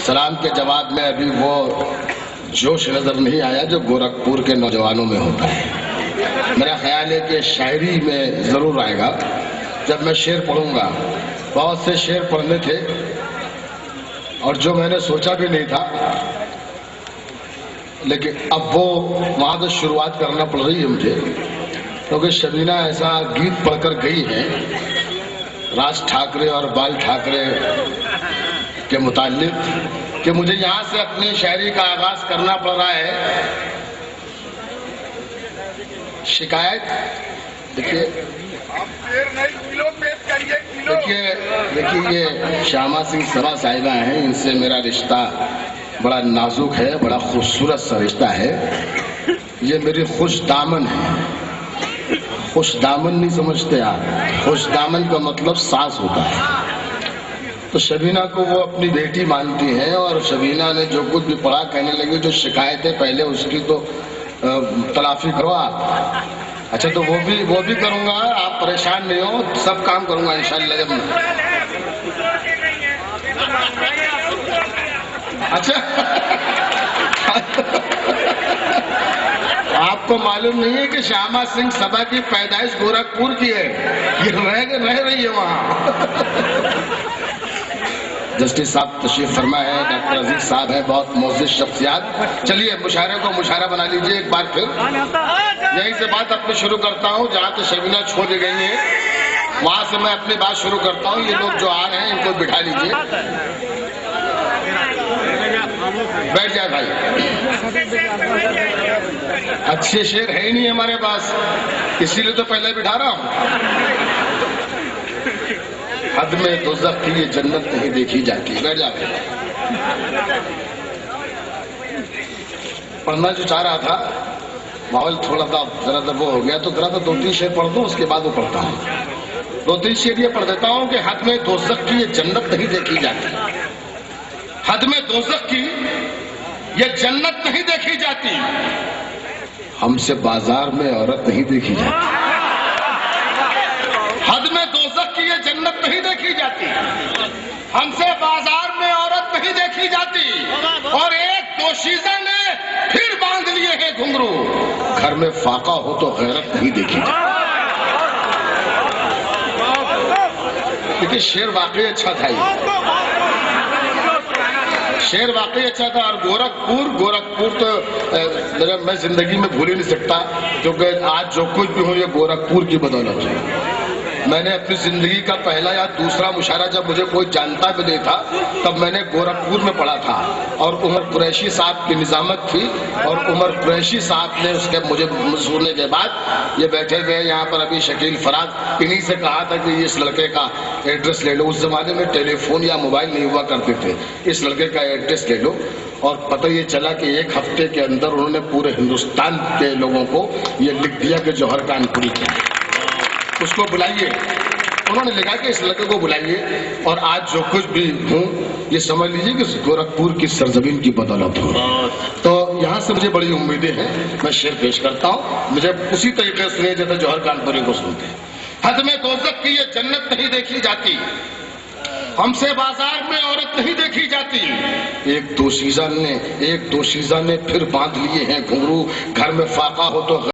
سلام کے جواب میں ابھی وہ جوش نظر نہیں آیا جو گورکھپور کے نوجوانوں میں ہوتا ہے۔ میرا خیال ہے کہ شاعری میں ضرور آئے گا جب میں شعر پڑھوں گا۔ بہت سے شعر پڑھنے تھے اور جو میں نے سوچا بھی نہیں تھا، لیکن اب وہ وہاں سے شروعات کرنا پڑ رہی ہے مجھے، کیونکہ شبینہ ایسا گیت پڑھ کر گئی ہے راج ٹھاکرے اور بال ٹھاکرے کے متعلق کہ مجھے یہاں سے اپنی شاعری کا آغاز کرنا پڑ رہا ہے۔ شکایت دیکھیے یہ شامہ سنگھ سبا صاحبہ ہیں، ان سے میرا رشتہ بڑا نازک ہے، بڑا خوبصورت سا رشتہ ہے۔ یہ میری خوش دامن ہے۔ خوش دامن نہیں سمجھتے آپ، خوش دامن کا مطلب ساس ہوتا ہے۔ تو شبینہ کو وہ اپنی بیٹی مانتی ہیں، اور شبینہ نے جو کچھ بھی پڑھا کہنے لگی جو شکایتیں پہلے اس کی تو تلافی کرو آپ۔ اچھا تو وہ بھی کروں گا، آپ پریشان نہیں ہو، سب کام کروں گا انشاءاللہ جب میں۔ اچھا آپ کو معلوم نہیں ہے کہ شامہ سنگھ سبا کی پیدائش گورکھپور کی ہے، یہ رہ رہی ہے وہاں۔ جسٹس صاحب تشریف فرما ہے، ڈاکٹر عزیز صاحب ہے، بہت معزز شخصیات۔ چلیے مشاعرے کو مشاعرہ بنا لیجئے ایک بار پھر۔ یہیں سے بات اپنی شروع کرتا ہوں جہاں سے شبینہ چھوڑ دی گئی ہیں، وہاں سے میں اپنی بات شروع کرتا ہوں۔ یہ لوگ جو آ رہے ہیں ان کو بٹھا لیجئے، بیٹھ جائے بھائی۔ اچھے شعر ہے ہی نہیں ہمارے پاس، اسی لیے تو پہلے بٹھا رہا ہوں۔ حد میں دوزخ کی یہ جنت نہیں دیکھی جاتی، بیٹھ جاتے۔ پڑھنا جو چاہ رہا تھا، ماحول تھوڑا سا ذرا وہ ہو گیا، تو ذرا سا 2-3 شعر پڑھ دوں، اس کے بعد وہ پڑھتا ہوں۔ 2-3 شعر یہ پڑھ دیتا ہوں کہ حد میں دوزخ کی یہ جنت نہیں دیکھی جاتی، حد میں دوزخ کی یہ جنت نہیں دیکھی جاتی، ہم سے بازار میں عورت نہیں دیکھی جاتی۔ حد میں دوزخ کی یہ جنت نہیں دیکھی جاتی، ہم سے بازار میں عورت نہیں دیکھی جاتی، اور ایک دوشیزہ نے پھر باندھ لیے ہیں گھنگرو، گھر میں فاقہ ہو تو غیرت نہیں دیکھی جاتی۔ لیکن شعر واقعی اچھا تھا، شعر واقعی اچھا تھا۔ اور گورکھپور تو میں زندگی میں بھول ہی نہیں سکتا، کیونکہ آج جو کچھ بھی ہو یہ گورکھپور کی بدولت ہے۔ میں نے اپنی زندگی کا پہلا یا دوسرا مشاعرہ جب مجھے کوئی جانتا بھی نہیں تھا، تب میں نے گورکھپور میں پڑھا تھا، اور عمر قریشی صاحب کی نظامت تھی، اور عمر قریشی صاحب نے اس کے مجھے سننے کے بعد یہ بیٹھے ہوئے یہاں پر ابھی شکیل فراز، انہی سے کہا تھا کہ اس لڑکے کا ایڈریس لے لو۔ اس زمانے میں ٹیلی فون یا موبائل نہیں ہوا کرتے تھے، اس لڑکے کا ایڈریس لے لو۔ اور پتہ یہ چلا کہ 1 ہفتے کے اندر انہوں نے پورے ہندوستان کے لوگوں کو یہ لکھ دیا کہ جوہر کانپوری کیا ہے، اس کو بلائیے۔ انہوں نے لکھا کہ اس لڑکے کو بلائیے، اور آج جو کچھ بھی ہوں یہ سمجھ لیجیے کہ گورکھپور کی سرزمین کی بدولت ہوں۔ تو یہاں سے مجھے بڑی امیدیں ہیں، میں شعر پیش کرتا ہوں، مجھے اسی طریقے سے سنیے جیسے جوہر کانپوری کو سنتے ہیں۔ حد میں دوزخ کی یہ جنت نہیں دیکھی جاتی، ہم سے بازار میں عورت نہیں دیکھی جاتی، ایک دوشیزہ نے پھر باندھ لیے ہیں گھنگرو، گھر میں فاقہ ہو تو